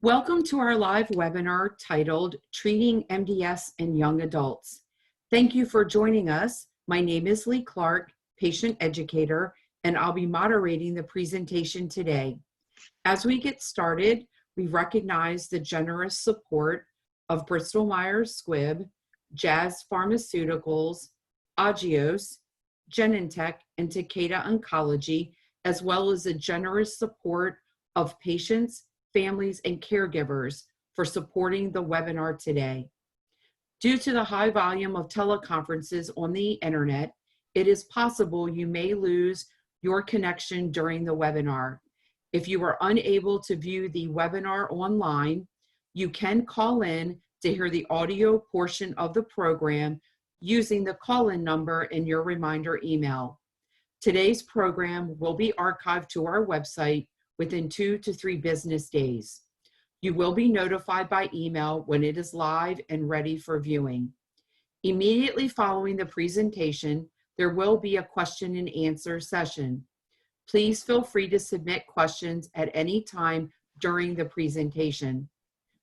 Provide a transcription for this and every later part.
Welcome to our live webinar titled Treating MDS in Young Adults. Thank you for joining us. My name is Lee Clark, patient educator, and I'll be moderating the presentation today. As we get started, we recognize the generous support of Bristol Myers Squibb, Jazz Pharmaceuticals, Agios, Genentech, and Takeda Oncology, as well as the generous support of patients, families, and caregivers for supporting the webinar today. Due to the high volume of teleconferences on the internet, it is possible you may lose your connection during the webinar. If you are unable to view the webinar online, you can call in to hear the audio portion of the program using the call-in number in your reminder email. Today's program will be archived to our website within 2 to 3 business days. You will be notified by email when it is live and ready for viewing. Immediately following the presentation, there will be a question and answer session. Please feel free to submit questions at any time during the presentation.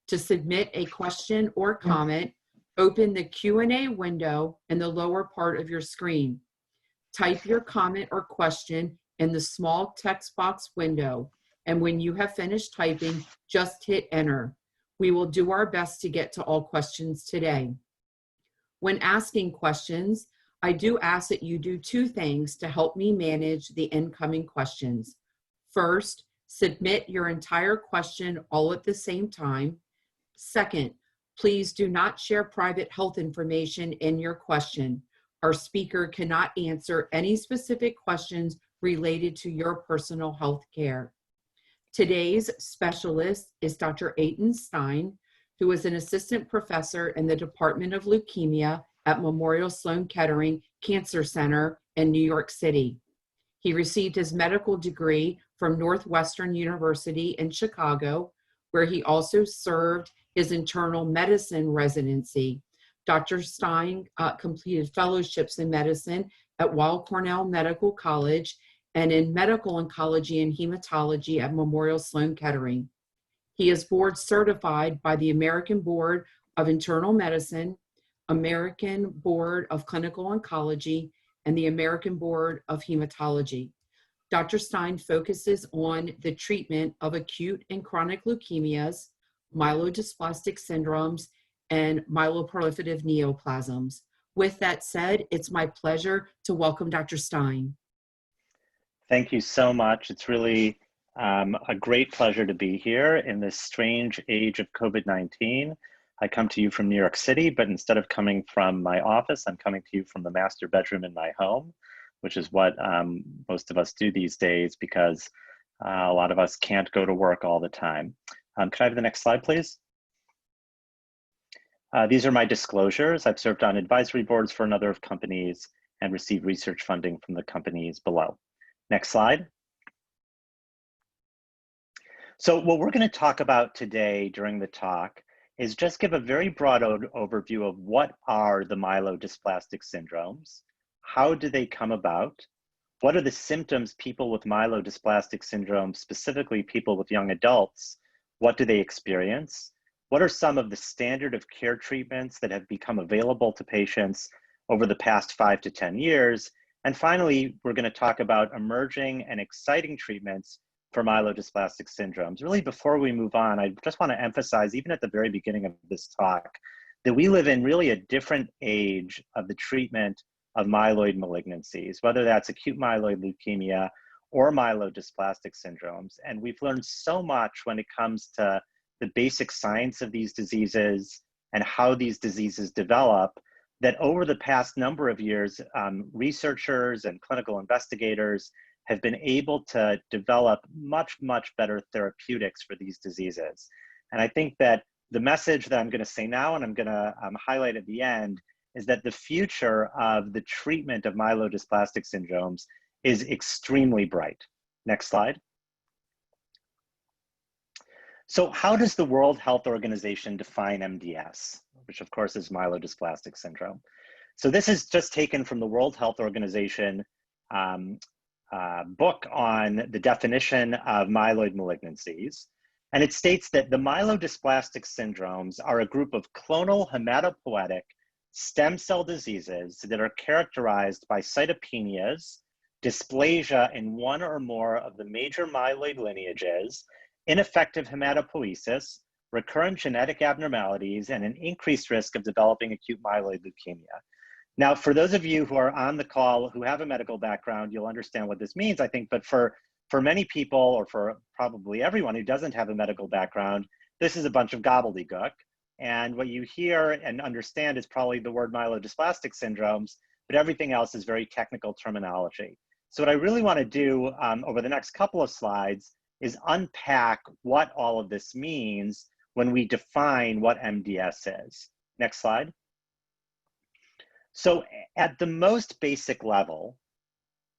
To submit a question or comment, open the Q&A window in the lower part of your screen. Type your comment or question in the small text box window, and when you have finished typing, just hit enter. We will do our best to get to all questions today. When asking questions, I do ask that you do 2 things to help me manage the incoming questions. First, submit your entire question all at the same time. Second, please do not share private health information in your question. Our speaker cannot answer any specific questions related to your personal health care. Today's specialist is Dr. Eytan Stein, who is an assistant professor in the Department of Leukemia at Memorial Sloan Kettering Cancer Center in New York City. He received his medical degree from Northwestern University in Chicago, where he also served his internal medicine residency. Dr. Stein completed fellowships in medicine at Weill Cornell Medical College and in medical oncology and hematology at Memorial Sloan Kettering. He is board certified by the American Board of Internal Medicine, American Board of Clinical Oncology, and the American Board of Hematology. Dr. Stein focuses on the treatment of acute and chronic leukemias, myelodysplastic syndromes, and myeloproliferative neoplasms. With that said, it's my pleasure to welcome Dr. Stein. Thank you so much. It's really a great pleasure to be here in this strange age of COVID-19. I come to you from New York City, but instead of coming from my office, I'm coming to you from the master bedroom in my home, which is what most of us do these days because a lot of us can't go to work all the time. Could I have the next slide, please? These are my disclosures. I've served on advisory boards for a number of companies and received research funding from the companies below. Next slide. So what we're going to talk about today during the talk is just give a very broad overview of what are the myelodysplastic syndromes, how do they come about, what are the symptoms people with myelodysplastic syndrome, specifically people with young adults, what do they experience, what are some of the standard of care treatments that have become available to patients over the past 5 to 10 years, and finally, we're going to talk about emerging and exciting treatments for myelodysplastic syndromes. Really, before we move on, I just want to emphasize, even at the very beginning of this talk, that we live in really a different age of the treatment of myeloid malignancies, whether that's acute myeloid leukemia or myelodysplastic syndromes. And we've learned so much when it comes to the basic science of these diseases and how these diseases develop, that over the past number of years, researchers and clinical investigators have been able to develop much, much better therapeutics for these diseases. And I think that the message that I'm going to say now and I'm going to highlight at the end is that the future of the treatment of myelodysplastic syndromes is extremely bright. Next slide. So how does the World Health Organization define MDS, which of course is myelodysplastic syndrome? So this is just taken from the World Health Organization book on the definition of myeloid malignancies. And it states that the myelodysplastic syndromes are a group of clonal hematopoietic stem cell diseases that are characterized by cytopenias, dysplasia in one or more of the major myeloid lineages, ineffective hematopoiesis, recurrent genetic abnormalities, and an increased risk of developing acute myeloid leukemia. Now, for those of you who are on the call who have a medical background, you'll understand what this means, I think, but for many people, or for probably everyone who doesn't have a medical background, this is a bunch of gobbledygook. And what you hear and understand is probably the word myelodysplastic syndromes, but everything else is very technical terminology. So what I really want to do over the next couple of slides is unpack what all of this means when we define what MDS is. Next slide. So at the most basic level,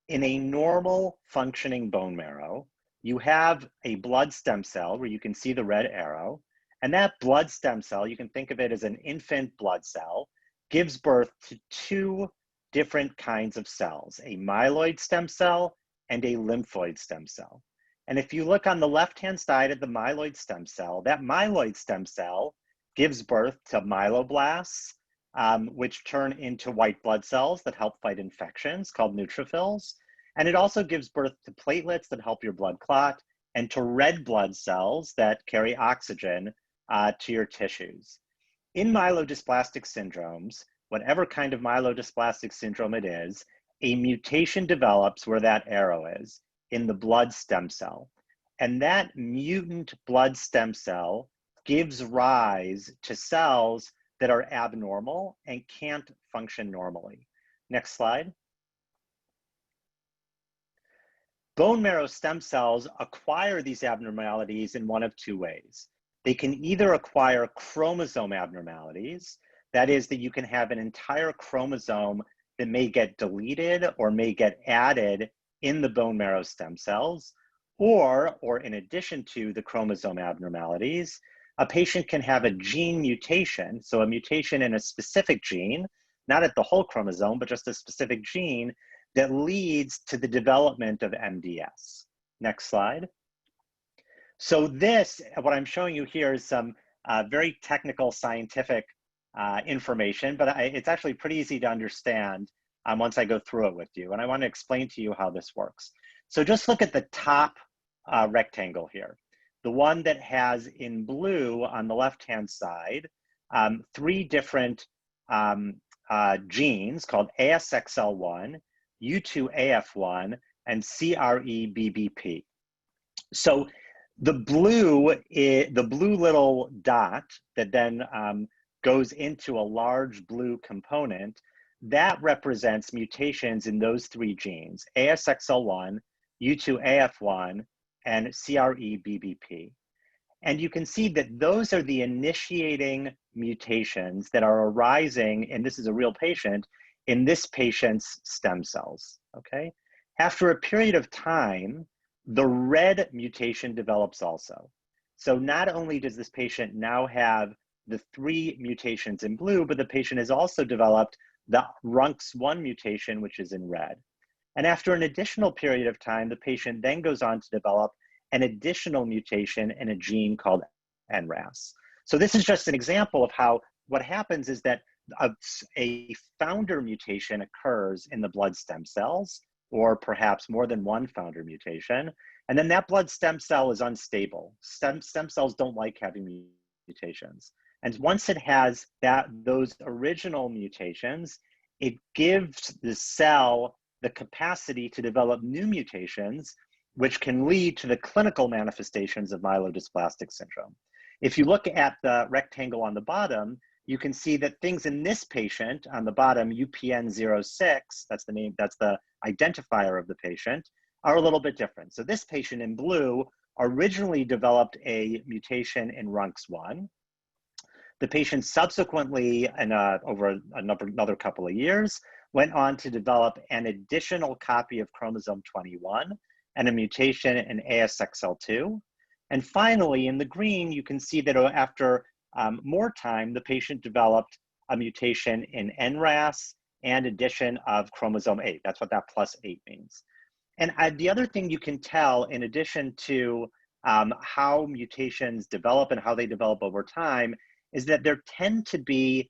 in a normal functioning bone marrow, you have a blood stem cell where you can see the red arrow, and that blood stem cell, you can think of it as an infant blood cell, gives birth to two different kinds of cells, a myeloid stem cell and a lymphoid stem cell. And if you look on the left-hand side of the myeloid stem cell, that myeloid stem cell gives birth to myeloblasts, which turn into white blood cells that help fight infections called neutrophils. And it also gives birth to platelets that help your blood clot and to red blood cells that carry oxygen to your tissues. In myelodysplastic syndromes, whatever kind of myelodysplastic syndrome it is, a mutation develops where that arrow is, in the blood stem cell. And that mutant blood stem cell gives rise to cells that are abnormal and can't function normally. Next slide. Bone marrow stem cells acquire these abnormalities in one of two ways. They can either acquire chromosome abnormalities, that is that you can have an entire chromosome that may get deleted or may get added in the bone marrow stem cells, or in addition to the chromosome abnormalities, a patient can have a gene mutation, so a mutation in a specific gene, not at the whole chromosome, but just a specific gene that leads to the development of MDS. Next slide. So this, what I'm showing you here is some very technical scientific information, but it's actually pretty easy to understand once I go through it with you. And I want to explain to you how this works. So just look at the top rectangle here. The one that has in blue on the left-hand side, three different genes called ASXL1, U2AF1, and CREBBP. So the blue little dot that then goes into a large blue component, that represents mutations in those three genes, ASXL1, U2AF1, and CREBBP. And you can see that those are the initiating mutations that are arising, and this is a real patient, in this patient's stem cells, okay? After a period of time, the red mutation develops also. So not only does this patient now have the three mutations in blue, but the patient has also developed the RUNX1 mutation, which is in red. And after an additional period of time, the patient then goes on to develop an additional mutation in a gene called NRAS. So this is just an example of how what happens is that a founder mutation occurs in the blood stem cells, or perhaps more than one founder mutation, and then that blood stem cell is unstable. Stem cells don't like having mutations. And once it has those original mutations, it gives the cell the capacity to develop new mutations, which can lead to the clinical manifestations of myelodysplastic syndrome. If you look at the rectangle on the bottom, you can see that things in this patient on the bottom, UPN06, that's the name, that's the identifier of the patient, are a little bit different. So this patient in blue originally developed a mutation in RUNX1. The patient subsequently, over another couple of years, went on to develop an additional copy of chromosome 21 and a mutation in ASXL2. And finally, in the green, you can see that after more time, the patient developed a mutation in NRAS and addition of chromosome 8. That's what that +8 means. And the other thing you can tell, in addition to how mutations develop and how they develop over time is that there tend to be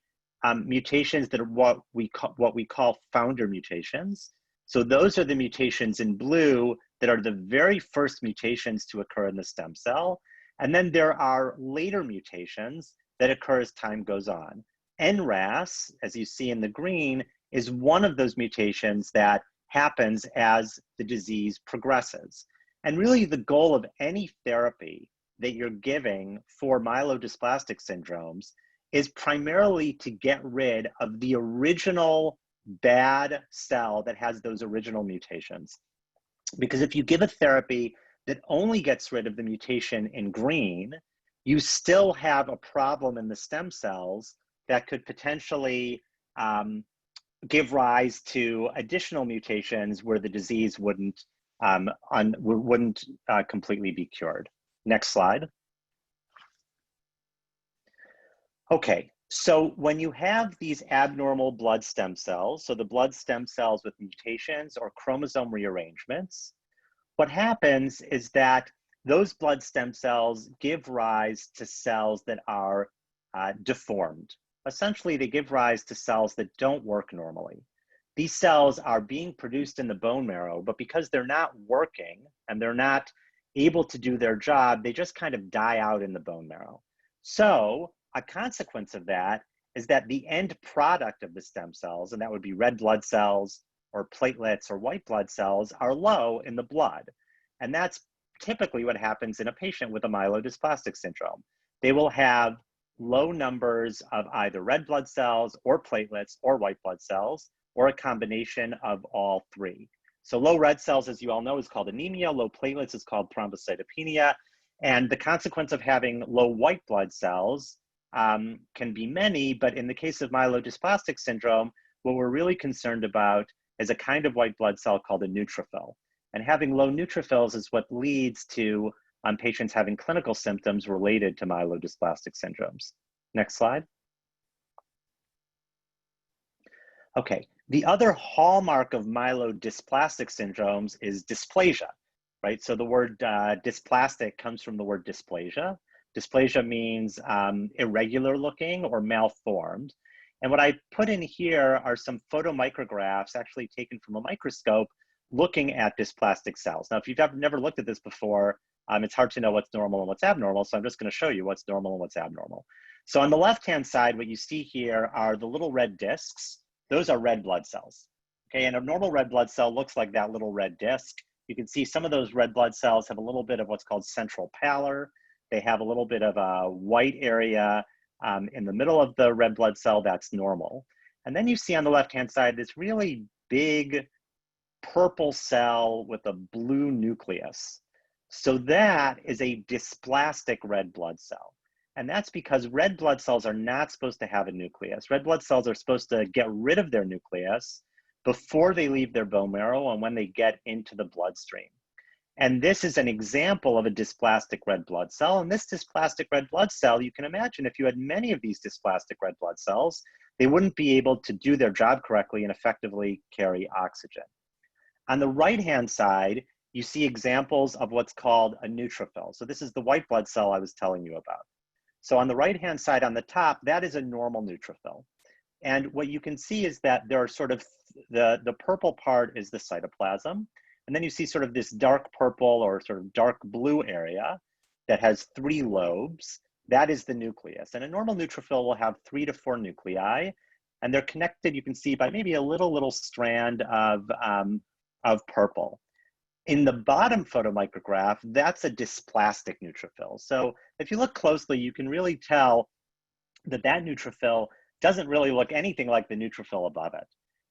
mutations that are what we call founder mutations. So those are the mutations in blue that are the very first mutations to occur in the stem cell. And then there are later mutations that occur as time goes on. NRAS, as you see in the green, is one of those mutations that happens as the disease progresses. And really the goal of any therapy that you're giving for myelodysplastic syndromes is primarily to get rid of the original bad cell that has those original mutations. Because if you give a therapy that only gets rid of the mutation in green, you still have a problem in the stem cells that could potentially give rise to additional mutations where the disease wouldn't completely be cured. Next slide. Okay, so when you have these abnormal blood stem cells, so the blood stem cells with mutations or chromosome rearrangements, what happens is that those blood stem cells give rise to cells that are deformed. Essentially, they give rise to cells that don't work normally. These cells are being produced in the bone marrow, but because they're not working and they're not able to do their job, they just kind of die out in the bone marrow. So a consequence of that is that the end product of the stem cells, and that would be red blood cells or platelets or white blood cells, are low in the blood. And that's typically what happens in a patient with a myelodysplastic syndrome. They will have low numbers of either red blood cells or platelets or white blood cells, or a combination of all three. So low red cells, as you all know, is called anemia. Low platelets is called thrombocytopenia. And the consequence of having low white blood cells can be many, but in the case of myelodysplastic syndrome, what we're really concerned about is a kind of white blood cell called a neutrophil. And having low neutrophils is what leads to patients having clinical symptoms related to myelodysplastic syndromes. Next slide. Okay, the other hallmark of myelodysplastic syndromes is dysplasia, right? So the word dysplastic comes from the word dysplasia. Dysplasia means irregular looking or malformed. And what I put in here are some photomicrographs actually taken from a microscope looking at dysplastic cells. Now, if you've never looked at this before, it's hard to know what's normal and what's abnormal, so I'm just going to show you what's normal and what's abnormal. So on the left-hand side, what you see here are the little red discs. Those are red blood cells. Okay, and a normal red blood cell looks like that little red disc. You can see some of those red blood cells have a little bit of what's called central pallor. They have a little bit of a white area in the middle of the red blood cell. That's normal. And then you see on the left-hand side this really big purple cell with a blue nucleus. So that is a dysplastic red blood cell. And that's because red blood cells are not supposed to have a nucleus. Red blood cells are supposed to get rid of their nucleus before they leave their bone marrow and when they get into the bloodstream. And this is an example of a dysplastic red blood cell. And this dysplastic red blood cell, you can imagine if you had many of these dysplastic red blood cells, they wouldn't be able to do their job correctly and effectively carry oxygen. On the right-hand side, you see examples of what's called a neutrophil. So this is the white blood cell I was telling you about. So on the right-hand side on the top, that is a normal neutrophil. And what you can see is that there are sort of, the purple part is the cytoplasm. And then you see sort of this dark purple or sort of dark blue area that has 3 lobes. That is the nucleus. And a normal neutrophil will have 3 to 4 nuclei. And they're connected, you can see, by maybe a little strand of purple. In the bottom photomicrograph, that's a dysplastic neutrophil. So if you look closely, you can really tell that that neutrophil doesn't really look anything like the neutrophil above it.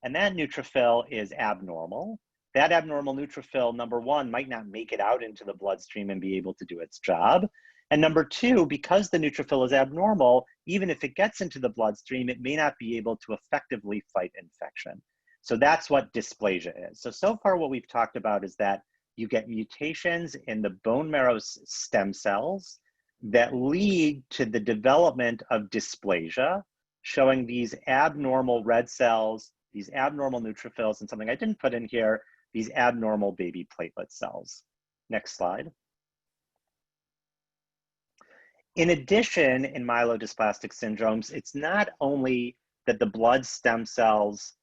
And that neutrophil is abnormal. That abnormal neutrophil, number one, might not make it out into the bloodstream and be able to do its job. And number two, because the neutrophil is abnormal, even if it gets into the bloodstream, it may not be able to effectively fight infection. So that's what dysplasia is. So far what we've talked about is that you get mutations in the bone marrow stem cells that lead to the development of dysplasia, showing these abnormal red cells, these abnormal neutrophils, and something I didn't put in here, these abnormal baby platelet cells. Next slide. In addition, in myelodysplastic syndromes, it's not only that the blood stem cells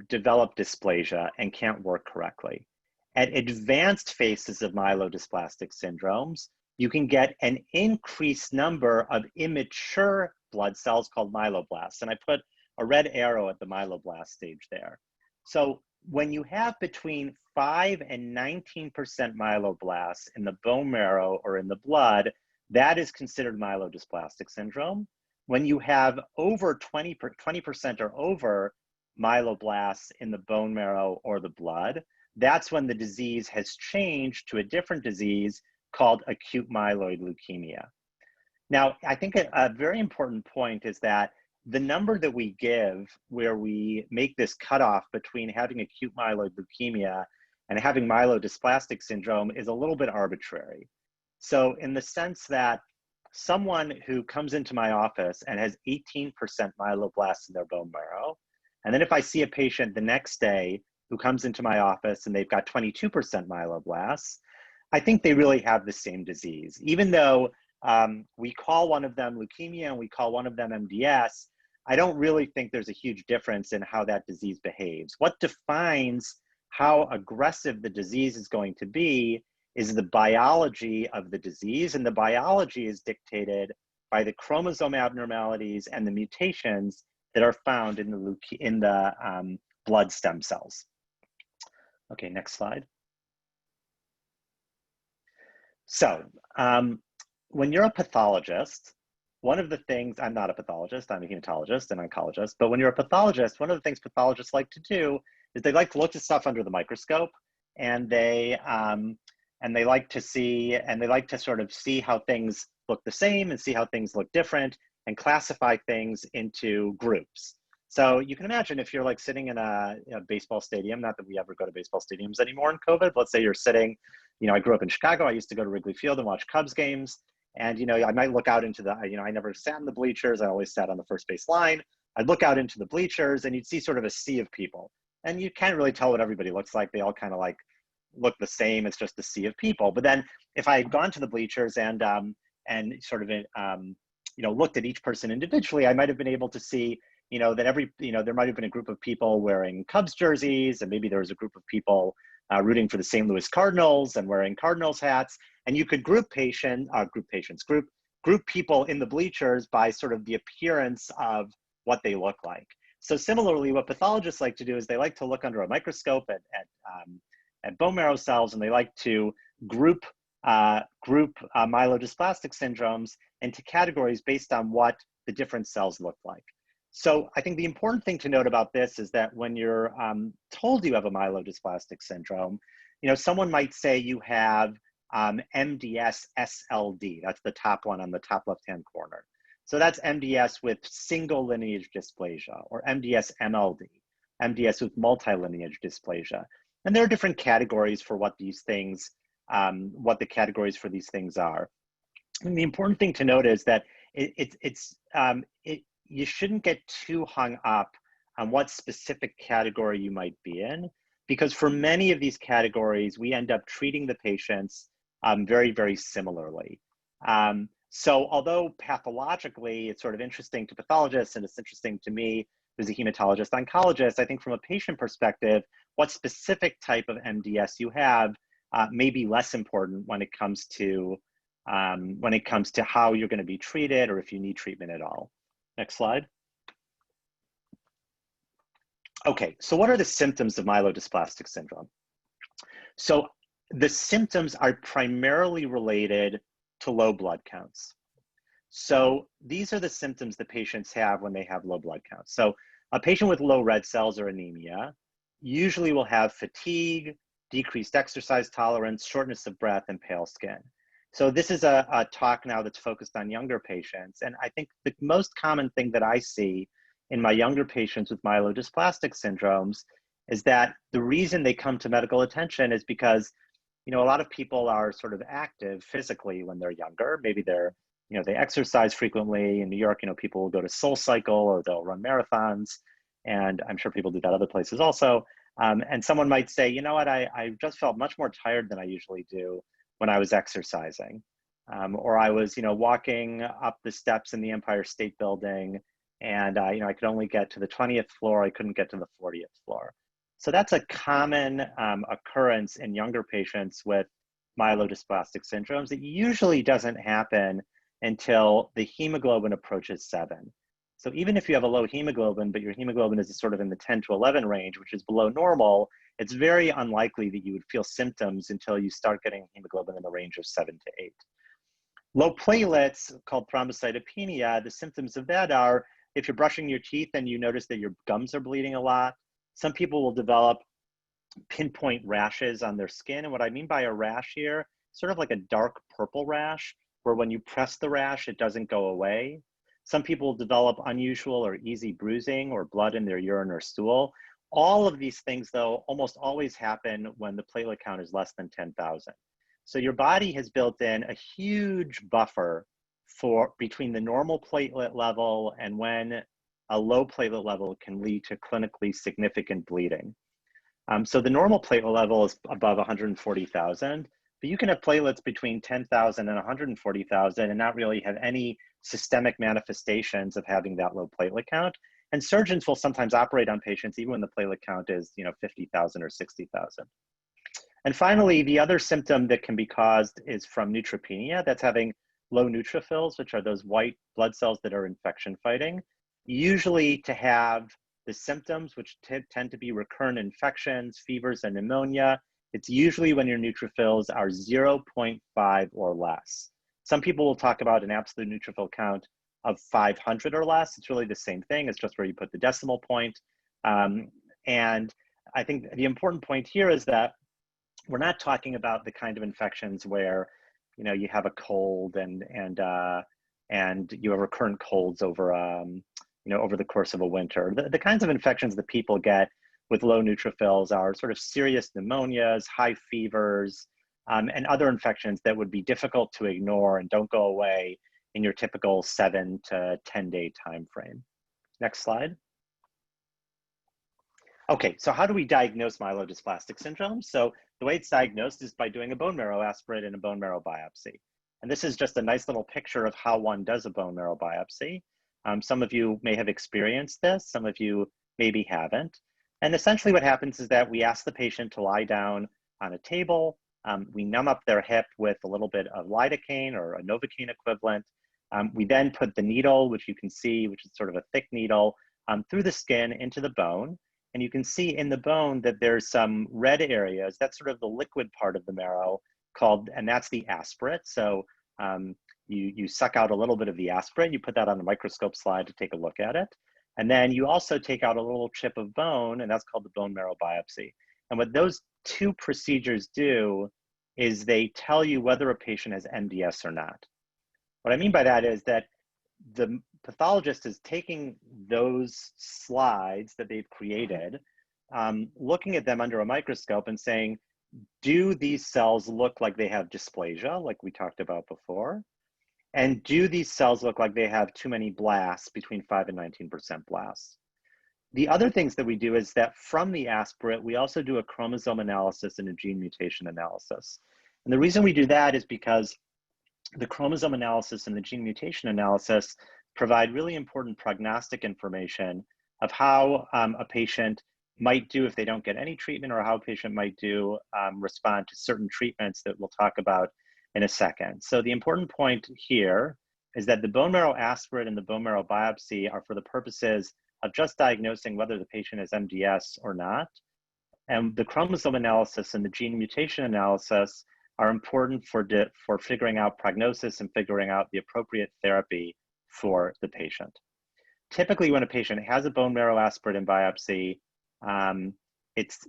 develop dysplasia and can't work correctly. At advanced phases of myelodysplastic syndromes, you can get an increased number of immature blood cells called myeloblasts. And I put a red arrow at the myeloblast stage there. So when you have between 5 and 19% myeloblasts in the bone marrow or in the blood, that is considered myelodysplastic syndrome. When you have over 20% or over myeloblasts in the bone marrow or the blood, that's when the disease has changed to a different disease called acute myeloid leukemia. Now, I think a very important point is that the number that we give where we make this cutoff between having acute myeloid leukemia and having myelodysplastic syndrome is a little bit arbitrary. So in the sense that someone who comes into my office and has 18% myeloblasts in their bone marrow, and then if I see a patient the next day who comes into my office and they've got 22% myeloblasts, I think they really have the same disease. Even though we call one of them leukemia and we call one of them MDS, I don't really think there's a huge difference in how that disease behaves. What defines how aggressive the disease is going to be is the biology of the disease, and the biology is dictated by the chromosome abnormalities and the mutations that are found in the blood stem cells. Okay, next slide. So when you're a pathologist, one of the things, I'm not a pathologist, I'm a hematologist and oncologist, but when you're a pathologist, one of the things pathologists like to do is they like to look at stuff under the microscope, and they like to see, and they like to sort of see how things look the same and see how things look different and classify things into groups. So you can imagine if you're like sitting in a baseball stadium, not that we ever go to baseball stadiums anymore in COVID, let's say you're sitting, I grew up in Chicago, I used to go to Wrigley Field and watch Cubs games. And, I might look out into the, I never sat in the bleachers, I always sat on the first base line. I'd look out into the bleachers and you'd see sort of a sea of people. And you can't really tell what everybody looks like. They all kind of like look the same. It's just a sea of people. But then if I had gone to the bleachers and sort of, looked at each person individually, I might have been able to see, that there might have been a group of people wearing Cubs jerseys, and maybe there was a group of people rooting for the St. Louis Cardinals and wearing Cardinals hats. And you could group people in the bleachers by sort of the appearance of what they look like. So similarly, what pathologists like to do is they like to look under a microscope at bone marrow cells, and they like to group myelodysplastic syndromes into categories based on what the different cells look like. So I think the important thing to note about this is that when you're told you have a myelodysplastic syndrome, someone might say you have MDS-SLD. That's the top one on the top left-hand corner. So that's MDS with single lineage dysplasia, or MDS-MLD, MDS with multi-lineage dysplasia. And there are different categories for what these things, what the categories for these things are. And the important thing to note is that you shouldn't get too hung up on what specific category you might be in, because for many of these categories, we end up treating the patients very, very similarly. So although pathologically it's sort of interesting to pathologists and it's interesting to me as a hematologist oncologist, I think from a patient perspective, what specific type of MDS you have may be less important when it comes to how you're going to be treated or if you need treatment at all. Next slide. Okay, so what are the symptoms of myelodysplastic syndrome? So the symptoms are primarily related to low blood counts. So these are the symptoms that patients have when they have low blood counts. So a patient with low red cells or anemia usually will have fatigue, decreased exercise tolerance, shortness of breath, and pale skin. So this is a talk now that's focused on younger patients. And I think the most common thing that I see in my younger patients with myelodysplastic syndromes is that the reason they come to medical attention is because, a lot of people are sort of active physically when they're younger. Maybe they're, they exercise frequently. In New York, people will go to SoulCycle or they'll run marathons. And I'm sure people do that other places also. And someone might say, I just felt much more tired than I usually do when I was exercising. Or I was, walking up the steps in the Empire State Building, and I could only get to the 20th floor. I couldn't get to the 40th floor. So that's a common occurrence in younger patients with myelodysplastic syndromes. It usually doesn't happen until the hemoglobin approaches 7. So even if you have a low hemoglobin, but your hemoglobin is sort of in the 10 to 11 range, which is below normal, it's very unlikely that you would feel symptoms until you start getting hemoglobin in the range of 7 to 8. Low platelets, called thrombocytopenia, the symptoms of that are if you're brushing your teeth and you notice that your gums are bleeding a lot. Some people will develop pinpoint rashes on their skin. And what I mean by a rash here, sort of like a dark purple rash, where when you press the rash, it doesn't go away. Some people develop unusual or easy bruising or blood in their urine or stool. All of these things, though, almost always happen when the platelet count is less than 10,000. So your body has built in a huge buffer between the normal platelet level and when a low platelet level can lead to clinically significant bleeding. So the normal platelet level is above 140,000, but you can have platelets between 10,000 and 140,000 and not really have any systemic manifestations of having that low platelet count. And surgeons will sometimes operate on patients even when the platelet count is 50,000 or 60,000. And finally, the other symptom that can be caused is from neutropenia. That's having low neutrophils, which are those white blood cells that are infection fighting. Usually to have the symptoms, which tend to be recurrent infections, fevers, and pneumonia, it's usually when your neutrophils are 0.5 or less. Some people will talk about an absolute neutrophil count of 500 or less. It's really the same thing. It's just where you put the decimal point. And I think the important point here is that we're not talking about the kind of infections where you have a cold and you have recurrent colds over over the course of a winter. The kinds of infections that people get with low neutrophils are sort of serious pneumonias, high fevers, and other infections that would be difficult to ignore and don't go away in your typical 7 to 10-day time frame. Next slide. Okay, so how do we diagnose myelodysplastic syndrome? So the way it's diagnosed is by doing a bone marrow aspirate and a bone marrow biopsy. And this is just a nice little picture of how one does a bone marrow biopsy. Some of you may have experienced this, some of you maybe haven't. And essentially what happens is that we ask the patient to lie down on a table. We numb up their hip with a little bit of lidocaine or a Novocaine equivalent. We then put the needle, which you can see, which is sort of a thick needle, through the skin into the bone. And you can see in the bone that there's some red areas. That's sort of the liquid part of the marrow and that's the aspirate. So you suck out a little bit of the aspirate, you put that on a microscope slide to take a look at it. And then you also take out a little chip of bone, and that's called the bone marrow biopsy. And what those two procedures do is they tell you whether a patient has MDS or not. What I mean by that is that the pathologist is taking those slides that they've created, looking at them under a microscope and saying, do these cells look like they have dysplasia, like we talked about before? And do these cells look like they have too many blasts, between 5 and 19% blasts? The other things that we do is that from the aspirate, we also do a chromosome analysis and a gene mutation analysis. And the reason we do that is because the chromosome analysis and the gene mutation analysis provide really important prognostic information of how a patient might do if they don't get any treatment, or how a patient might do respond to certain treatments that we'll talk about in a second. So the important point here is that the bone marrow aspirate and the bone marrow biopsy are for the purposes of just diagnosing whether the patient has MDS or not. And the chromosome analysis and the gene mutation analysis are important for figuring out prognosis and figuring out the appropriate therapy for the patient. Typically, when a patient has a bone marrow aspirate and biopsy, it's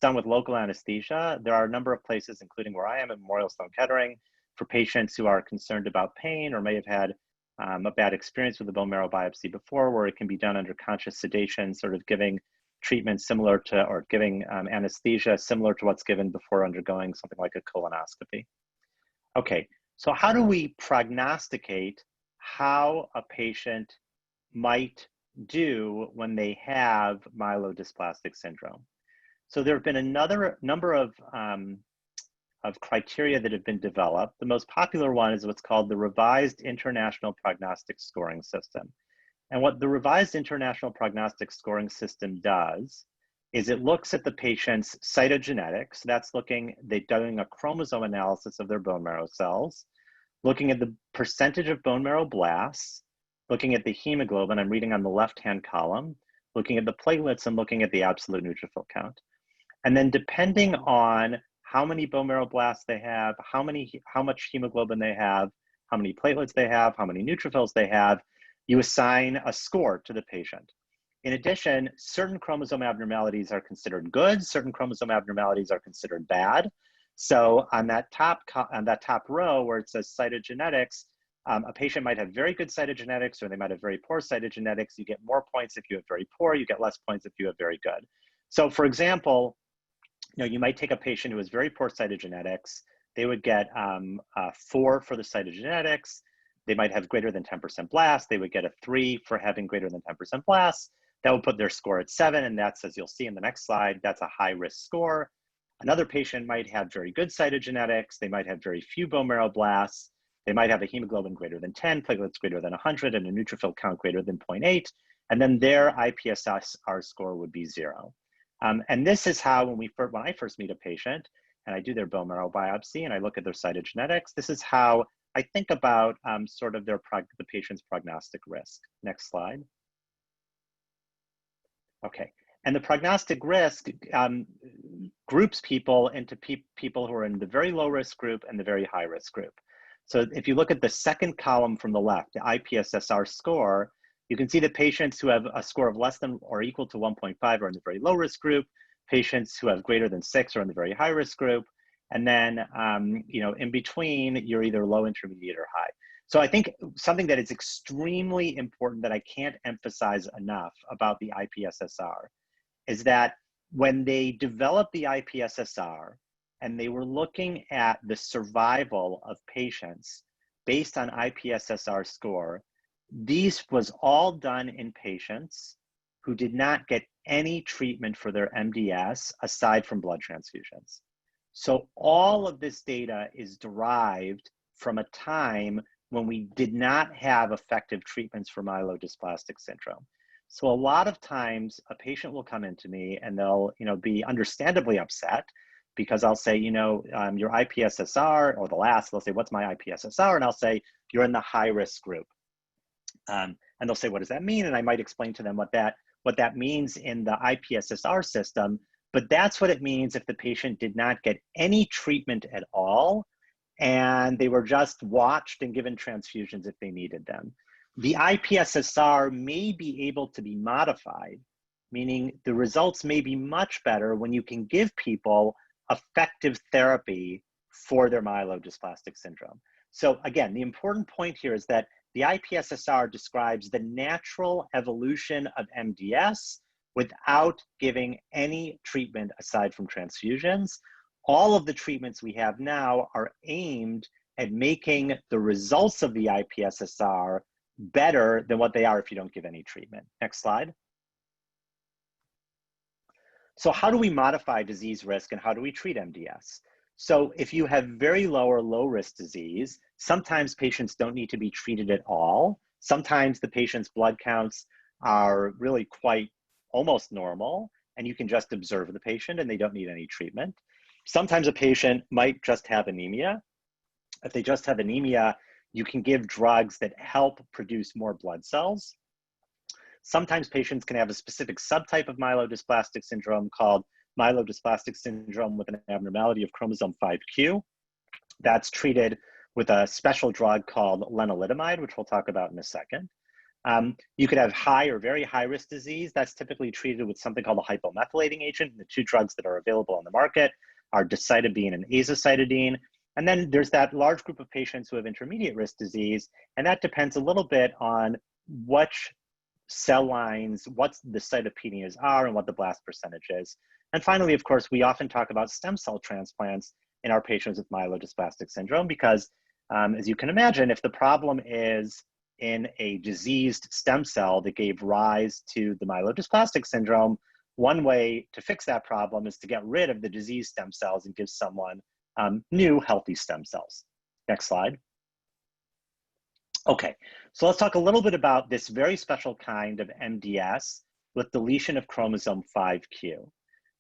done with local anesthesia. There are a number of places, including where I am at Memorial Sloan Kettering, for patients who are concerned about pain or may have had a bad experience with a bone marrow biopsy before, where it can be done under conscious sedation, sort of giving treatment similar to, or giving anesthesia similar to what's given before undergoing something like a colonoscopy. Okay, so how do we prognosticate how a patient might do when they have myelodysplastic syndrome? So there have been another number of of criteria that have been developed. The most popular one is what's called the Revised International Prognostic Scoring System. And what the Revised International Prognostic Scoring System does is it looks at the patient's cytogenetics. That's they're doing a chromosome analysis of their bone marrow cells, looking at the percentage of bone marrow blasts, looking at the hemoglobin, I'm reading on the left-hand column, looking at the platelets and looking at the absolute neutrophil count. And then depending on how many bone marrow blasts they have, how much hemoglobin they have, how many platelets they have, how many neutrophils they have, you assign a score to the patient. In addition, certain chromosome abnormalities are considered good, certain chromosome abnormalities are considered bad. So on that top row where it says cytogenetics, a patient might have very good cytogenetics or they might have very poor cytogenetics. You get more points if you have very poor, you get less points if you have very good. So for example, you might take a patient who has very poor cytogenetics, they would get 4 for the cytogenetics, they might have greater than 10% blasts, they would get a 3 for having greater than 10% blasts. That would put their score at 7, and that's, as you'll see in the next slide, that's a high risk score. Another patient might have very good cytogenetics, they might have very few bone marrow blasts, they might have a hemoglobin greater than 10, platelets greater than 100, and a neutrophil count greater than 0.8, and then their IPSS-R score would be 0. And this is how, when I first meet a patient, and I do their bone marrow biopsy, and I look at their cytogenetics, this is how I think about sort of the patient's prognostic risk. Next slide. Okay, and the prognostic risk groups people into people who are in the very low risk group and the very high risk group. So if you look at the second column from the left, the IPSS-R score, you can see that patients who have a score of less than or equal to 1.5 are in the very low risk group, patients who have greater than 6 are in the very high risk group, and then in between, you're either low, intermediate, or high. So I think something that is extremely important that I can't emphasize enough about the IPSS-R is that when they developed the IPSS-R and they were looking at the survival of patients based on IPSS-R score, these was all done in patients who did not get any treatment for their MDS aside from blood transfusions. So all of this data is derived from a time when we did not have effective treatments for myelodysplastic syndrome. So a lot of times a patient will come into me and they'll be understandably upset because I'll say, your IPSS-R, or they'll say, what's my IPSS-R? And I'll say, you're in the high risk group. And they'll say, what does that mean? And I might explain to them what that means in the IPSS-R system, but that's what it means if the patient did not get any treatment at all, and they were just watched and given transfusions if they needed them. The IPSS-R may be able to be modified, meaning the results may be much better when you can give people effective therapy for their myelodysplastic syndrome. So again, the important point here is that the IPSS-R describes the natural evolution of MDS without giving any treatment aside from transfusions. All of the treatments we have now are aimed at making the results of the IPSS-R better than what they are if you don't give any treatment. Next slide. So how do we modify disease risk and how do we treat MDS? So if you have very low or low risk disease, sometimes patients don't need to be treated at all. Sometimes the patient's blood counts are really quite almost normal, and you can just observe the patient and they don't need any treatment. Sometimes a patient might just have anemia. If they just have anemia, you can give drugs that help produce more blood cells. Sometimes patients can have a specific subtype of myelodysplastic syndrome called myelodysplastic syndrome with an abnormality of chromosome 5q. That's treated with a special drug called lenalidomide, which we'll talk about in a second. You could have high or very high risk disease. That's typically treated with something called a hypomethylating agent. The two drugs that are available on the market are decitabine and azacitidine. And then there's that large group of patients who have intermediate risk disease, and that depends a little bit on which cell lines, what the cytopenias are, and what the blast percentage is. And finally, of course, we often talk about stem cell transplants in our patients with myelodysplastic syndrome because, as you can imagine, if the problem is in a diseased stem cell that gave rise to the myelodysplastic syndrome, one way to fix that problem is to get rid of the diseased stem cells and give someone new healthy stem cells. Next slide. Okay, so let's talk a little bit about this very special kind of MDS with deletion of chromosome 5q.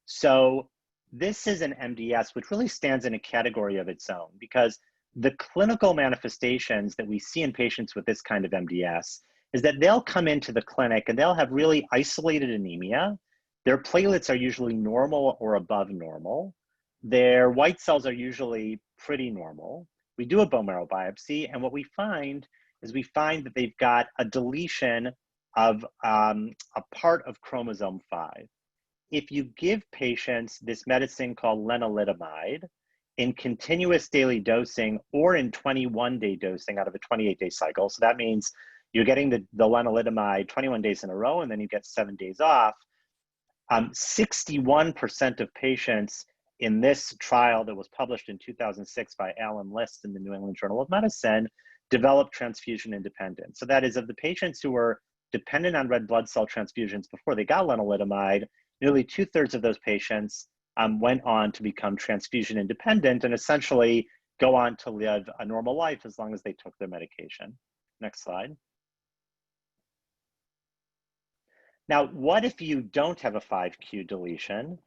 So this is an MDS which really stands in a category of its own, because the clinical manifestations that we see in patients with this kind of MDS is that they'll come into the clinic and they'll have really isolated anemia. Their platelets are usually normal or above normal. Their white cells are usually pretty normal. We do a bone marrow biopsy, and what we find is that they've got a deletion of a part of chromosome 5. If you give patients this medicine called lenalidomide in continuous daily dosing or in 21-day dosing out of a 28-day cycle, so that means you're getting the lenalidomide 21 days in a row and then you get 7 days off, 61% of patients in this trial that was published in 2006 by Alan List in the New England Journal of Medicine developed transfusion independence. So that is, of the patients who were dependent on red blood cell transfusions before they got lenalidomide, nearly 2/3 of those patients went on to become transfusion independent and essentially go on to live a normal life as long as they took their medication. Next slide. Now, what if you don't have a 5q deletion,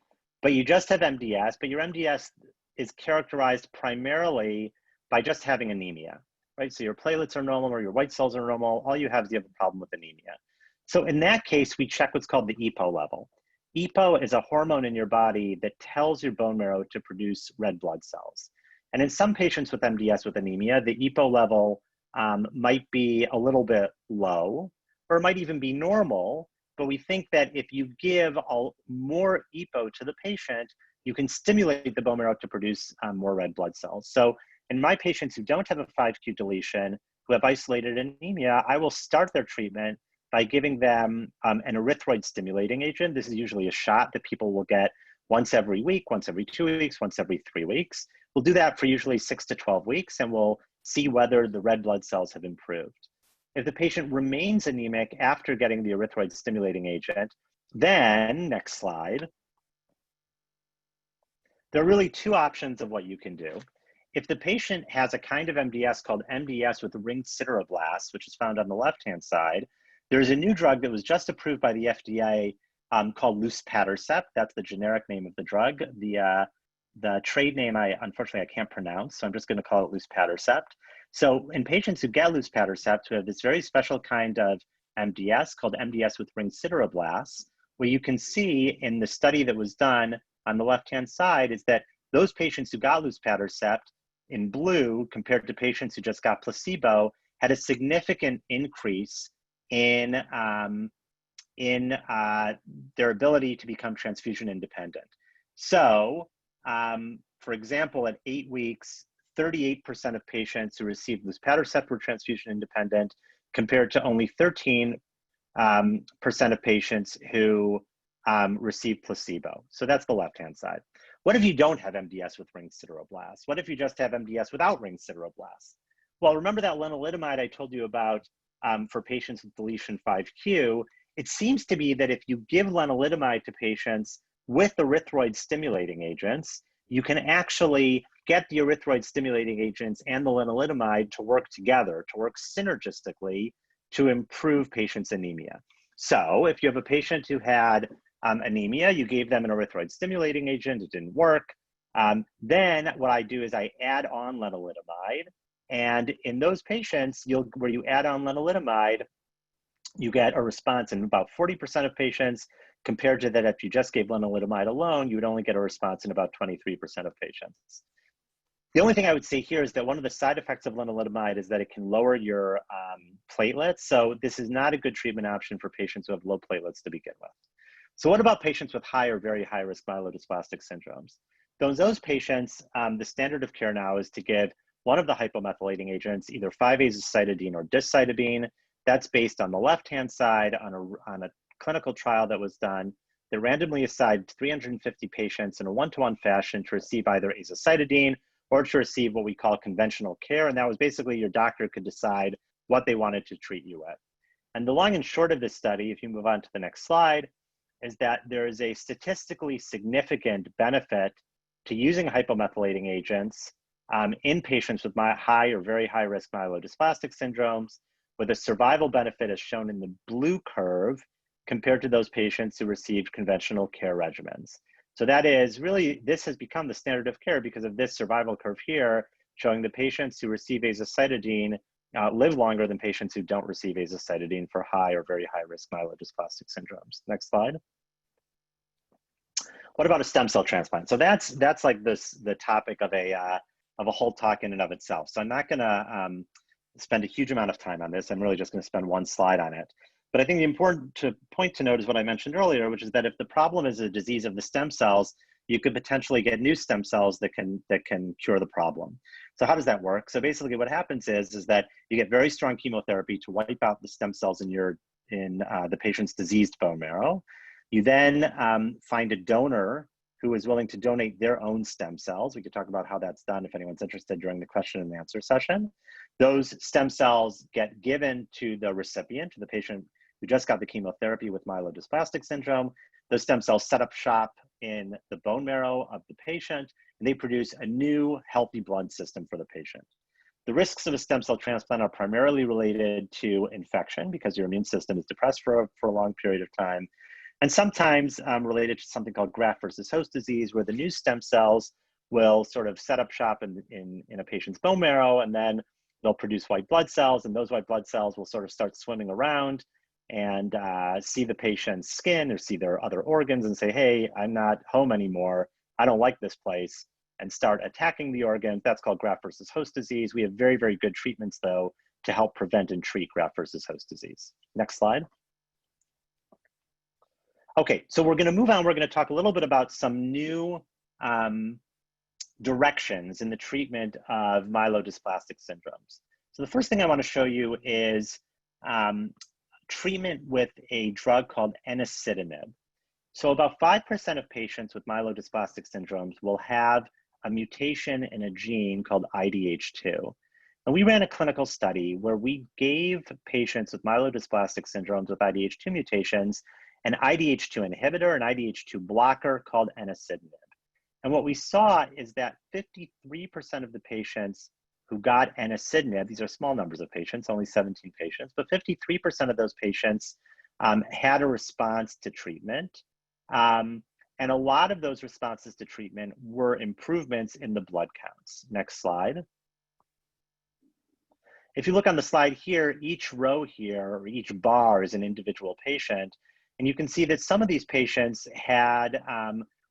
but you just have MDS, but your MDS is characterized primarily by just having anemia, right? So your platelets are normal or your white cells are normal. All you have is you have a problem with anemia. So in that case, we check what's called the EPO level. EPO is a hormone in your body that tells your bone marrow to produce red blood cells. And in some patients with MDS with anemia, the EPO level might be a little bit low, or it might even be normal. But we think that if you give more EPO to the patient, you can stimulate the bone marrow to produce more red blood cells. So in my patients who don't have a 5q deletion, who have isolated anemia, I will start their treatment by giving them an erythroid stimulating agent. This is usually a shot that people will get once every week, once every 2 weeks, once every 3 weeks. We'll do that for usually 6 to 12 weeks, and we'll see whether the red blood cells have improved. If the patient remains anemic after getting the erythroid stimulating agent, then, next slide, there are really 2 options of what you can do. If the patient has a kind of MDS called MDS with ringed sideroblasts, which is found on the left-hand side, there's a new drug that was just approved by the FDA called luspatercept. That's the generic name of the drug. The trade name, unfortunately, I can't pronounce, so I'm just going to call it luspatercept. So in patients who get luspatercept, who have this very special kind of MDS called MDS with ringed sideroblasts, what you can see in the study that was done on the left-hand side is that those patients who got luspatercept in blue compared to patients who just got placebo had a significant increase in their ability to become transfusion independent. So, for example, at 8 weeks, 38% of patients who received luspatercept were transfusion independent, compared to only 13% of patients who received placebo. So that's the left-hand side. What if you don't have MDS with ringed sideroblasts? What if you just have MDS without ringed sideroblasts? Well, remember that lenalidomide I told you about for patients with deletion 5q? It seems to be that if you give lenalidomide to patients with erythroid stimulating agents, you can actually get the erythroid stimulating agents and the lenalidomide to work together, to work synergistically to improve patients' anemia. So if you have a patient who had anemia, you gave them an erythroid stimulating agent, it didn't work. Then what I do is I add on lenalidomide. And in those patients, where you add on lenalidomide, you get a response in about 40% of patients, compared to that if you just gave lenalidomide alone, you would only get a response in about 23% of patients. The only thing I would say here is that one of the side effects of lenalidomide is that it can lower your platelets. So this is not a good treatment option for patients who have low platelets to begin with. So what about patients with high or very high risk myelodysplastic syndromes? Those patients, the standard of care now is to give one of the hypomethylating agents, either 5-azacitidine or discytidine. That's based on the left-hand side on a clinical trial that was done. They randomly assigned 350 patients in a 1-to-1 fashion to receive either azacitidine or to receive what we call conventional care. And that was basically your doctor could decide what they wanted to treat you with. And the long and short of this study, if you move on to the next slide, is that there is a statistically significant benefit to using hypomethylating agents in patients with high or very high risk myelodysplastic syndromes, with a survival benefit as shown in the blue curve compared to those patients who received conventional care regimens. So that is really, this has become the standard of care because of this survival curve here, showing the patients who receive azacitidine live longer than patients who don't receive azacitidine for high or very high risk myelodysplastic syndromes. Next slide. What about a stem cell transplant? So that's like the topic of a whole talk in and of itself. So I'm not gonna spend a huge amount of time on this. I'm really just gonna spend one slide on it. But I think the important point to note is what I mentioned earlier, which is that if the problem is a disease of the stem cells, you could potentially get new stem cells that can cure the problem. So how does that work? So basically what happens is that you get very strong chemotherapy to wipe out the stem cells in the patient's diseased bone marrow. You then find a donor who is willing to donate their own stem cells. We could talk about how that's done if anyone's interested during the question and answer session. Those stem cells get given to the recipient, to the patient who just got the chemotherapy with myelodysplastic syndrome. Those stem cells set up shop in the bone marrow of the patient, and they produce a new healthy blood system for the patient. The risks of a stem cell transplant are primarily related to infection because your immune system is depressed for a long period of time, and sometimes related to something called graft versus host disease, where the new stem cells will sort of set up shop in a patient's bone marrow, and then they'll produce white blood cells, and those white blood cells will sort of start swimming around and see the patient's skin or see their other organs and say, hey, I'm not home anymore. I don't like this place, and start attacking the organs. That's called graft versus host disease. We have very, very good treatments, though, to help prevent and treat graft versus host disease. Next slide. Okay, so we're gonna move on. We're gonna talk a little bit about some new directions in the treatment of myelodysplastic syndromes. So the first thing I wanna show you is treatment with a drug called Enasidenib. So about 5% of patients with myelodysplastic syndromes will have a mutation in a gene called IDH2. And we ran a clinical study where we gave patients with myelodysplastic syndromes with IDH2 mutations an IDH2 inhibitor, an IDH2 blocker called Enasidenib. And what we saw is that 53% of the patients who got Enasidenib, these are small numbers of patients, only 17 patients, but 53% of those patients had a response to treatment. And a lot of those responses to treatment were improvements in the blood counts. Next slide. If you look on the slide here, each row here, or each bar is an individual patient. And you can see that some of these patients had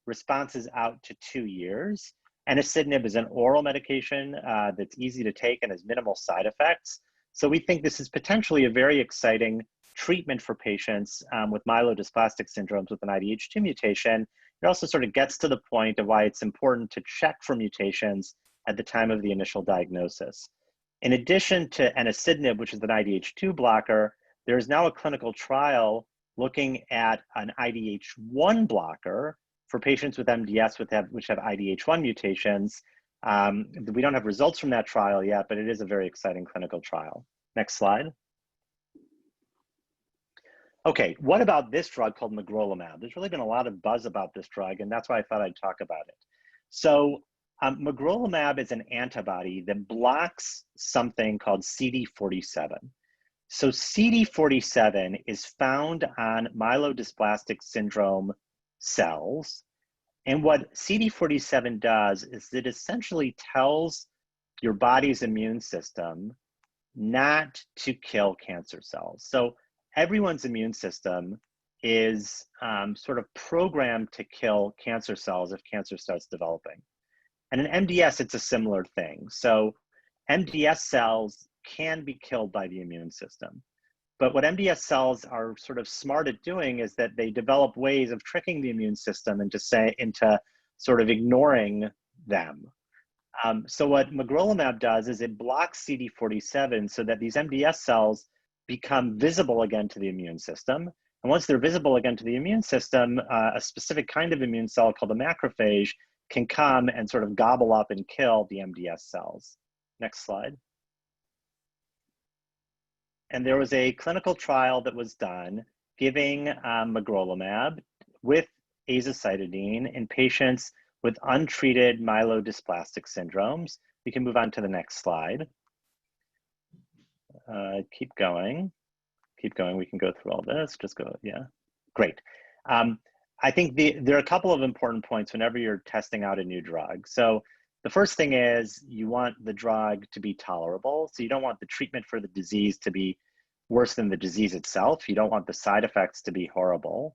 responses out to 2 years. Enasidenib is an oral medication that's easy to take and has minimal side effects. So we think this is potentially a very exciting treatment for patients with myelodysplastic syndromes with an IDH2 mutation. It also sort of gets to the point of why it's important to check for mutations at the time of the initial diagnosis. In addition to Enasidenib, which is an IDH2 blocker, there is now a clinical trial looking at an IDH1 blocker for patients with MDS which have IDH1 mutations. We don't have results from that trial yet, but it is a very exciting clinical trial. Next slide. Okay, what about this drug called Magrolimab? There's really been a lot of buzz about this drug, and that's why I thought I'd talk about it. So Magrolimab is an antibody that blocks something called CD47. So CD47 is found on myelodysplastic syndrome cells. And what CD47 does is it essentially tells your body's immune system not to kill cancer cells. So everyone's immune system is sort of programmed to kill cancer cells if cancer starts developing. And in MDS, it's a similar thing. So MDS cells can be killed by the immune system. But what MDS cells are sort of smart at doing is that they develop ways of tricking the immune system into sort of ignoring them. So what Magrolimab does is it blocks CD47 so that these MDS cells become visible again to the immune system. And once they're visible again to the immune system, a specific kind of immune cell called a macrophage can come and sort of gobble up and kill the MDS cells. Next slide. And there was a clinical trial that was done giving Magrolimab with azacitidine in patients with untreated myelodysplastic syndromes. We can move on to the next slide. Keep going. Keep going. We can go through all this. Just go, yeah. Great. I think there are a couple of important points whenever you're testing out a new drug. So the first thing is you want the drug to be tolerable. So you don't want the treatment for the disease to be worse than the disease itself. You don't want the side effects to be horrible.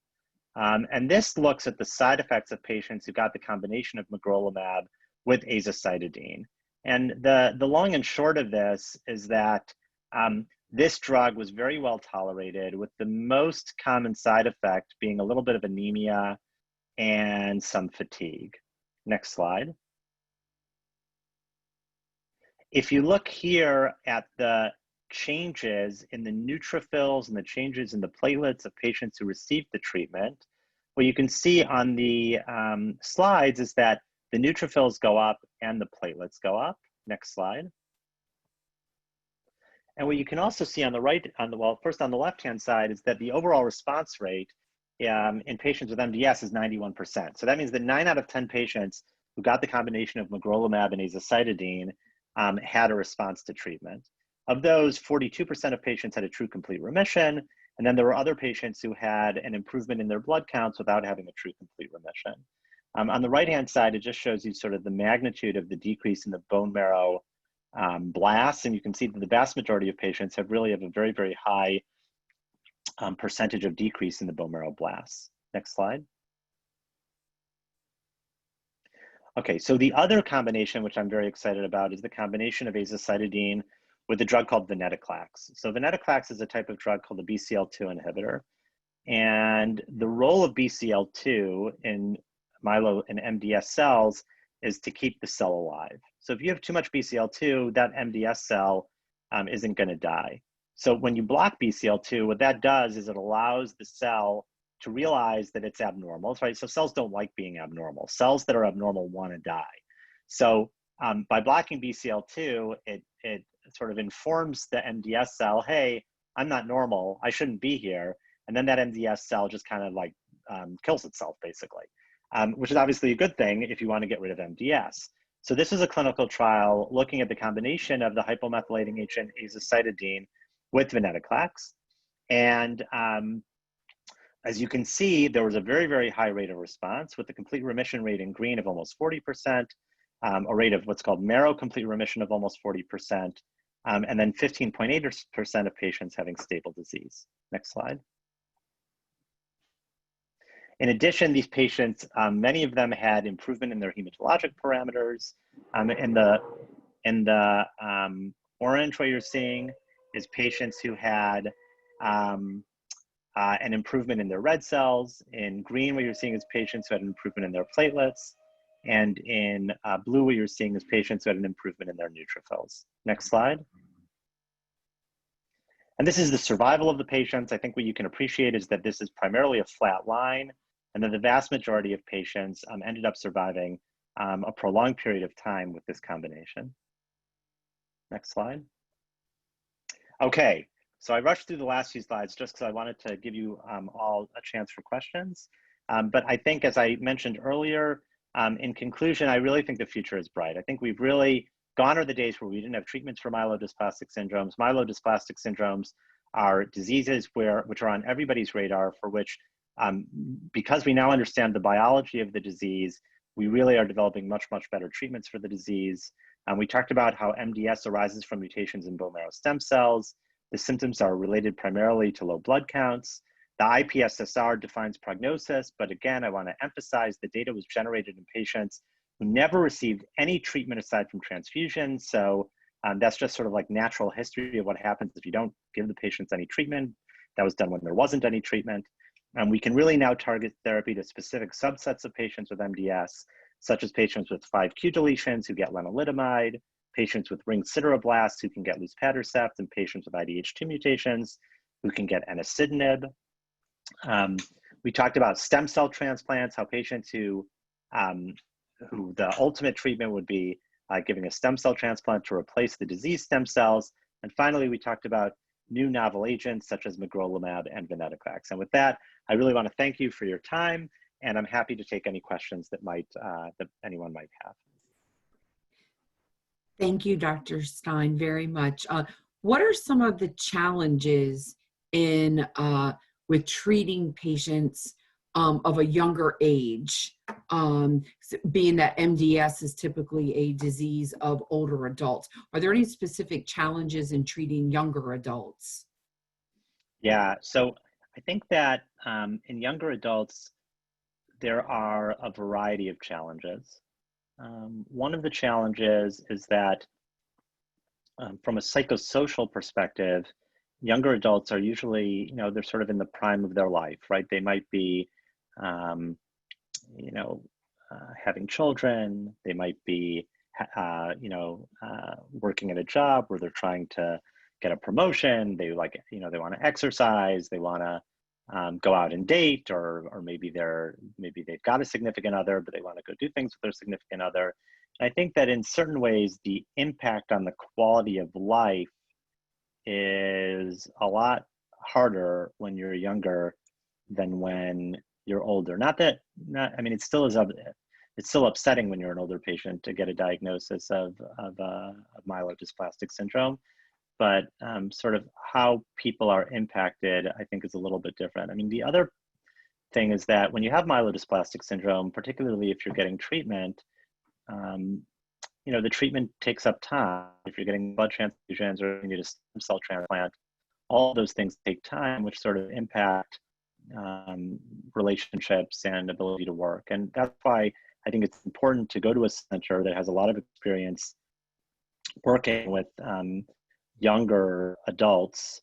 And this looks at the side effects of patients who got the combination of magrolimab with azacitidine. And the long and short of this is that this drug was very well tolerated, with the most common side effect being a little bit of anemia and some fatigue. Next slide. If you look here at the changes in the neutrophils and the changes in the platelets of patients who received the treatment, what you can see on the slides is that the neutrophils go up and the platelets go up. Next slide. And what you can also see on the right, well, first on the left-hand side, is that the overall response rate in patients with MDS is 91%. So that means that 9 out of 10 patients who got the combination of magrolimab and azacitidine had a response to treatment. Of those, 42% of patients had a true complete remission, and then there were other patients who had an improvement in their blood counts without having a true complete remission. On the right-hand side, it just shows you sort of the magnitude of the decrease in the bone marrow blasts, and you can see that the vast majority of patients have a very, very high percentage of decrease in the bone marrow blasts. Next slide. Okay, so the other combination, which I'm very excited about, is the combination of azacitidine with a drug called Venetoclax. So Venetoclax is a type of drug called the BCL2 inhibitor. And the role of BCL2 in MDS cells is to keep the cell alive. So if you have too much BCL2, that MDS cell isn't going to die. So when you block BCL2, what that does is it allows the cell to realize that it's abnormal, right? So cells don't like being abnormal. Cells that are abnormal want to die. So by blocking BCL2, it sort of informs the MDS cell, hey, I'm not normal, I shouldn't be here. And then that MDS cell just kind of like kills itself, basically, which is obviously a good thing if you want to get rid of MDS. So this is a clinical trial looking at the combination of the hypomethylating agent azacitidine with Venetoclax. And as you can see, there was a very, very high rate of response with the complete remission rate in green of almost 40%, a rate of what's called marrow complete remission of almost 40%, and then 15.8% of patients having stable disease. Next slide. In addition, these patients, many of them had improvement in their hematologic parameters. In the orange, what you're seeing is patients who had an improvement in their red cells. In green, what you're seeing is patients who had an improvement in their platelets. And in blue, what you're seeing is patients who had an improvement in their neutrophils. Next slide. And this is the survival of the patients. I think what you can appreciate is that this is primarily a flat line, and that the vast majority of patients ended up surviving a prolonged period of time with this combination. Next slide. Okay, so I rushed through the last few slides just because I wanted to give you all a chance for questions. But I think, as I mentioned earlier, in conclusion, I really think the future is bright. I think we've really gone are the days where we didn't have treatments for myelodysplastic syndromes. Myelodysplastic syndromes are diseases which are on everybody's radar, for which, because we now understand the biology of the disease, we really are developing much, much better treatments for the disease. We talked about how MDS arises from mutations in bone marrow stem cells. The symptoms are related primarily to low blood counts. The IPSS-R defines prognosis, but again, I want to emphasize the data was generated in patients who never received any treatment aside from transfusion. So that's just sort of like natural history of what happens if you don't give the patients any treatment. That was done when there wasn't any treatment. We can really now target therapy to specific subsets of patients with MDS, such as patients with 5q deletions who get lenalidomide, patients with ring sideroblasts who can get luspatercept, and patients with IDH2 mutations who can get Enasidenib. We talked about stem cell transplants, how patients who the ultimate treatment would be giving a stem cell transplant to replace the diseased stem cells. And finally, we talked about new novel agents such as magrolimab and Venetoclax. And with that, I really want to thank you for your time. And I'm happy to take any questions that that anyone might have. Thank you, Dr. Stein, very much. What are some of the challenges in with treating patients of a younger age, being that MDS is typically a disease of older adults? Are there any specific challenges in treating younger adults? Yeah, so I think that in younger adults, there are a variety of challenges. One of the challenges is that from a psychosocial perspective, younger adults are usually, they're sort of in the prime of their life, right? They might be, having children. They might be, working at a job where they're trying to get a promotion. They they want to exercise. They want to go out and date, or maybe they've got a significant other, but they want to go do things with their significant other. And I think that in certain ways, the impact on the quality of life is a lot harder when you're younger than when you're older. It's still upsetting when you're an older patient to get a diagnosis of myelodysplastic syndrome, but sort of how people are impacted, I think, is a little bit different. I mean, the other thing is that when you have myelodysplastic syndrome, particularly if you're getting treatment, the treatment takes up time. If you're getting blood transfusions or you need a stem cell transplant, all those things take time, which sort of impact relationships and ability to work. And that's why I think it's important to go to a center that has a lot of experience working with younger adults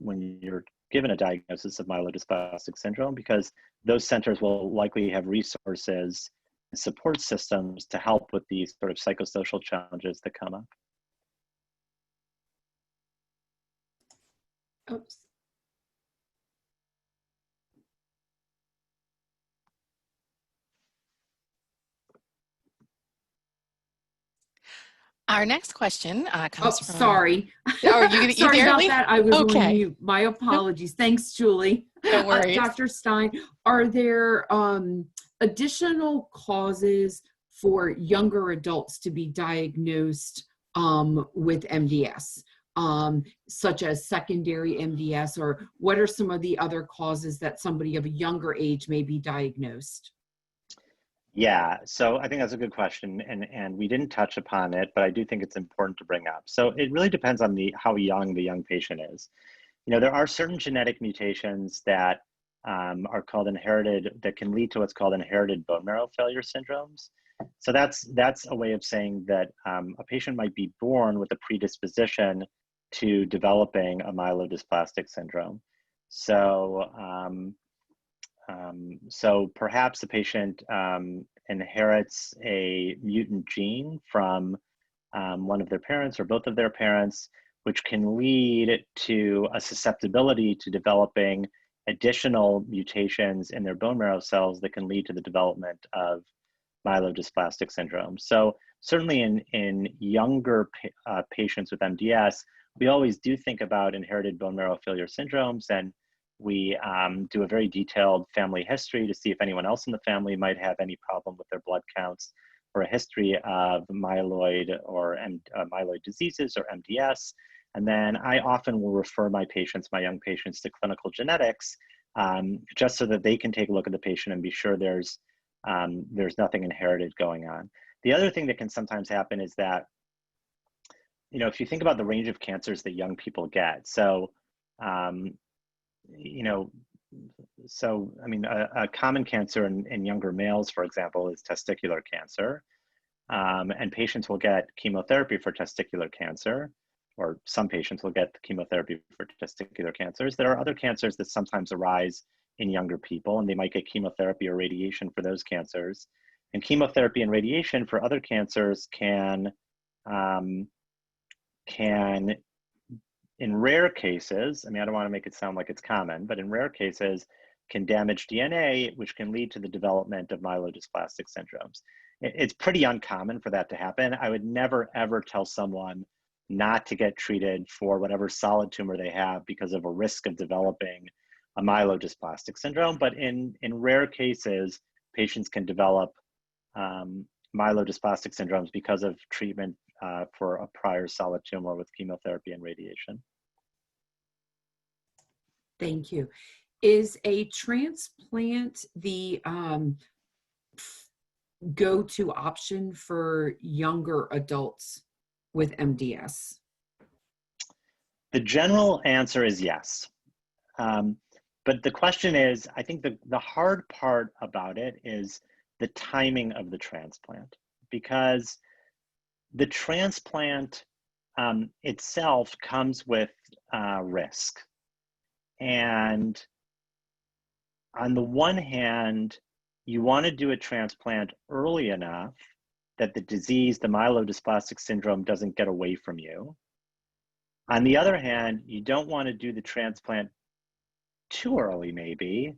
when you're given a diagnosis of myelodysplastic syndrome, because those centers will likely have resources and support systems to help with these sort of psychosocial challenges that come up. Oops. Our next question comes from... Sorry. Oh, you sorry about Lee? that. I was okay. on mute. My apologies. Thanks, Julie. No worries. Dr. Stein, are there additional causes for younger adults to be diagnosed with MDS, such as secondary MDS, or what are some of the other causes that somebody of a younger age may be diagnosed? Yeah, so I think that's a good question, and we didn't touch upon it, but I do think it's important to bring up. So it really depends on how young the young patient is. There are certain genetic mutations that are called inherited, that can lead to what's called inherited bone marrow failure syndromes. So that's a way of saying that a patient might be born with a predisposition to developing a myelodysplastic syndrome. So so perhaps the patient inherits a mutant gene from one of their parents or both of their parents, which can lead to a susceptibility to developing additional mutations in their bone marrow cells that can lead to the development of myelodysplastic syndrome. So certainly in younger patients with MDS, we always do think about inherited bone marrow failure syndromes, and we do a very detailed family history to see if anyone else in the family might have any problem with their blood counts, or a history of myeloid or myeloid diseases or MDS. And then I often will refer my young patients, to clinical genetics, just so that they can take a look at the patient and be sure there's nothing inherited going on. The other thing that can sometimes happen is that, if you think about the range of cancers that young people get, a common cancer in younger males, for example, is testicular cancer. And patients will get chemotherapy for testicular cancer, or some patients will get chemotherapy for testicular cancers. There are other cancers that sometimes arise in younger people, and they might get chemotherapy or radiation for those cancers. And chemotherapy and radiation for other cancers can in rare cases, I don't want to make it sound like it's common, but in rare cases, can damage DNA, which can lead to the development of myelodysplastic syndromes. It's pretty uncommon for that to happen. I would never, ever tell someone not to get treated for whatever solid tumor they have because of a risk of developing a myelodysplastic syndrome, but in rare cases, patients can develop myelodysplastic syndromes because of treatment for a prior solid tumor with chemotherapy and radiation. Thank you. Is a transplant the go-to option for younger adults with MDS? The general answer is yes. But the question is, I think the hard part about it is the timing of the transplant, because the transplant itself comes with risk. And on the one hand, you want to do a transplant early enough that the disease, the myelodysplastic syndrome, doesn't get away from you. On the other hand, you don't want to do the transplant too early, maybe,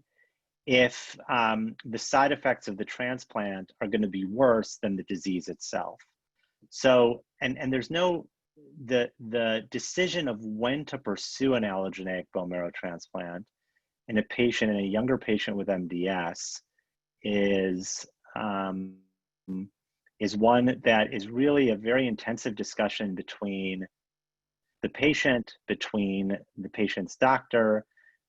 if the side effects of the transplant are going to be worse than the disease itself. So, and there's no, the decision of when to pursue an allogeneic bone marrow transplant in a patient, in a younger patient with MDS, is one that is really a very intensive discussion between the patient's doctor,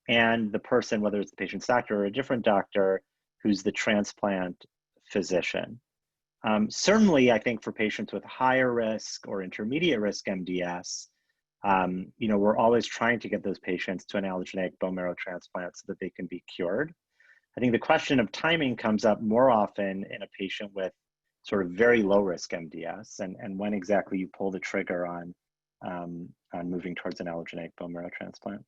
and the person, whether it's the patient's doctor or a different doctor, who's the transplant physician. Certainly, I think for patients with higher risk or intermediate risk MDS, we're always trying to get those patients to an allogeneic bone marrow transplant so that they can be cured. I think the question of timing comes up more often in a patient with sort of very low risk MDS, and when exactly you pull the trigger on moving towards an allogeneic bone marrow transplant.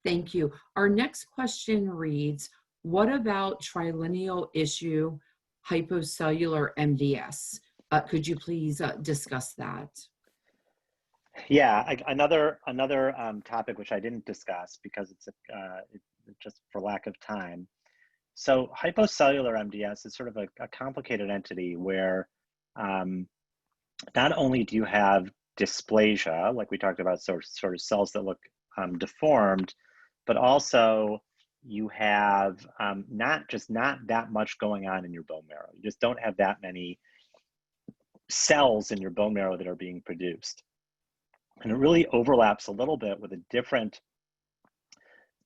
Thank you. Our next question reads, what about trilineal issue hypocellular MDS? Could you please discuss that? Yeah, another topic which I didn't discuss because it's just for lack of time. So hypocellular MDS is sort of a complicated entity where not only do you have dysplasia, like we talked about, sort of cells that look deformed, but also you have not that much going on in your bone marrow. You just don't have that many cells in your bone marrow that are being produced. And it really overlaps a little bit with a different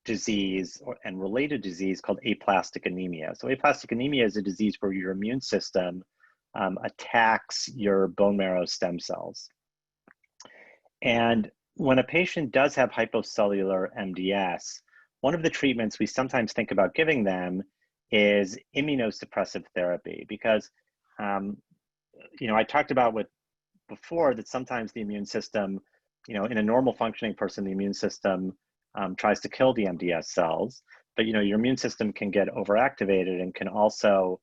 disease and related disease called aplastic anemia. So aplastic anemia is a disease where your immune system attacks your bone marrow stem cells. And when a patient does have hypocellular MDS, one of the treatments we sometimes think about giving them is immunosuppressive therapy, because I talked about before that sometimes the immune system, in a normal functioning person, the immune system tries to kill the MDS cells, but your immune system can get overactivated and can also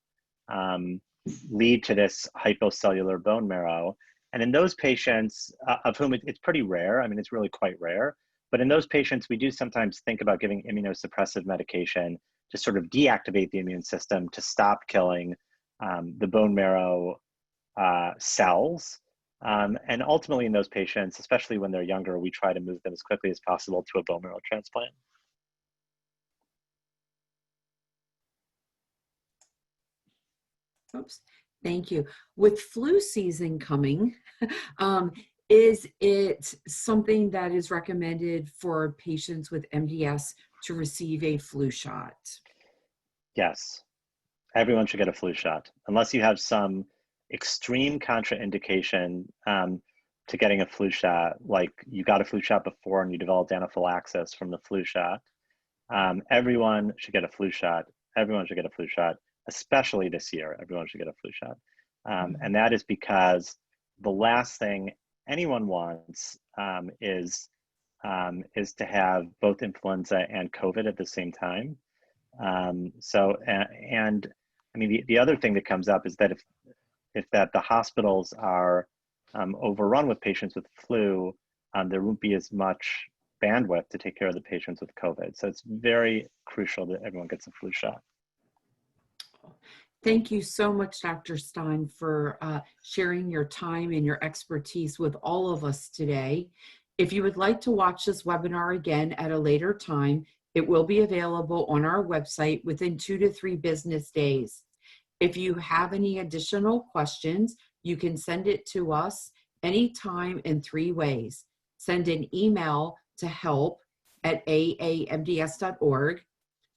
lead to this hypocellular bone marrow. And in those patients, of whom it's pretty rare, I mean, it's really quite rare, but in those patients, we do sometimes think about giving immunosuppressive medication to sort of deactivate the immune system to stop killing the bone marrow cells. And ultimately in those patients, especially when they're younger, we try to move them as quickly as possible to a bone marrow transplant. Oops, thank you. With flu season coming, is it something that is recommended for patients with MDS to receive a flu shot? Yes, everyone should get a flu shot, unless you have some extreme contraindication to getting a flu shot, like you got a flu shot before and you developed anaphylaxis from the flu shot. Everyone should get a flu shot. Everyone should get a flu shot, especially this year. Everyone should get a flu shot. And that is because the last thing anyone wants is to have both influenza and COVID at the same time. And I mean, the other thing that comes up is that if the hospitals are overrun with patients with flu, there won't be as much bandwidth to take care of the patients with COVID. So it's very crucial that everyone gets a flu shot. Thank you so much, Dr. Stein, for sharing your time and your expertise with all of us today. If you would like to watch this webinar again at a later time, it will be available on our website within 2 to 3 business days. If you have any additional questions, you can send it to us anytime in 3 ways. Send an email to help@aamds.org,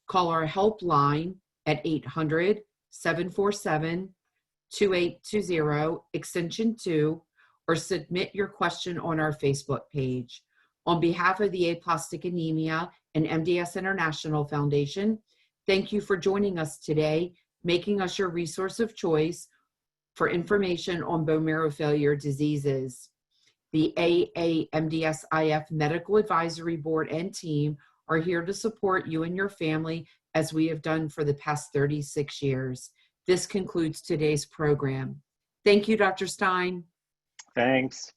call our helpline at 800-747-2820, extension 2, or submit your question on our Facebook page. On behalf of the Aplastic Anemia and MDS International Foundation, thank you for joining us today, making us your resource of choice for information on bone marrow failure diseases. The AAMDS-IF Medical Advisory Board and team are here to support you and your family as we have done for the past 36 years. This concludes today's program. Thank you, Dr. Stein. Thanks.